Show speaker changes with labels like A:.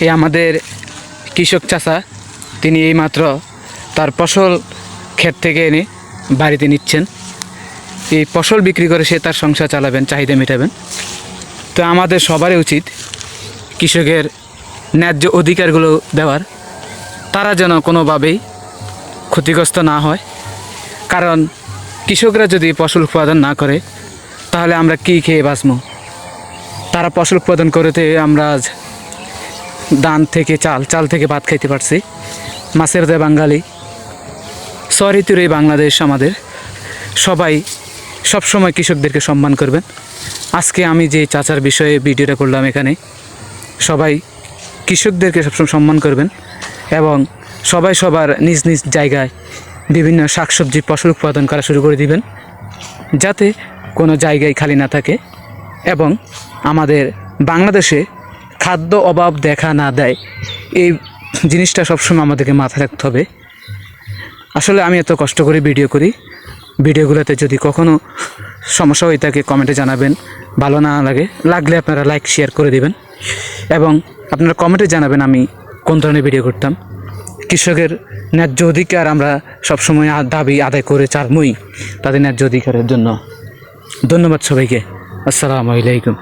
A: এই আমাদের কৃষক চাচা, তিনি এইমাত্র তার ফসল ক্ষেত থেকে এনে বাড়িতে নিচ্ছেন। এই ফসল বিক্রি করে সে তার সংসার চালাবেন, চাহিদা মেটাবেন। তো আমাদের সবারই উচিত কৃষকের ন্যায্য অধিকারগুলো দেওয়ার, তারা যেন কোনোভাবেই ক্ষতিগ্রস্ত না হয়। কারণ কৃষকরা যদি ফসল উৎপাদন না করে তাহলে আমরা কী খেয়ে বাঁচব? তারা ফসল উৎপাদন করতে আমরা আজ ধান থেকে চাল, চাল থেকে ভাত খাইতে পারছি। মাছের দেয় বাঙালি, ঋতুর এই বাংলাদেশ আমাদের। সবাই সবসময় কৃষকদেরকে সম্মান করবেন। আজকে আমি যে চাচার বিষয়ে ভিডিওটা করলাম, এখানে সবাই কৃষকদেরকে সবসময় সম্মান করবেন এবং সবাই সবার নিজ নিজ জায়গায় বিভিন্ন শাকসবজি ফসল উৎপাদন করা শুরু করে দিবেন, যাতে কোনো জায়গায় খালি না থাকে এবং আমাদের বাংলাদেশে খাদ্য অভাব দেখা না দেয়। এই জিনিসটা সবসময় আমাদেরকে মাথায় রাখতে হবে। আসলে আমি এত কষ্ট করে ভিডিও করি, ভিডিওগুলোতে যদি কখনও সমস্যা হয়ে থাকে কমেন্টে জানাবেন। ভালো না লাগলে আপনারা লাইক শেয়ার করে দিবেন এবং আপনারা কমেন্টে জানাবেন আমি কোন ধরনের ভিডিও করতাম। কৃষকের ন্যায্য অধিকার আমরা সবসময় দাবি আদায় করে চারমই তাদের ন্যায্য অধিকারের জন্য। ধন্যবাদ সবাইকে। আসসালামু আলাইকুম।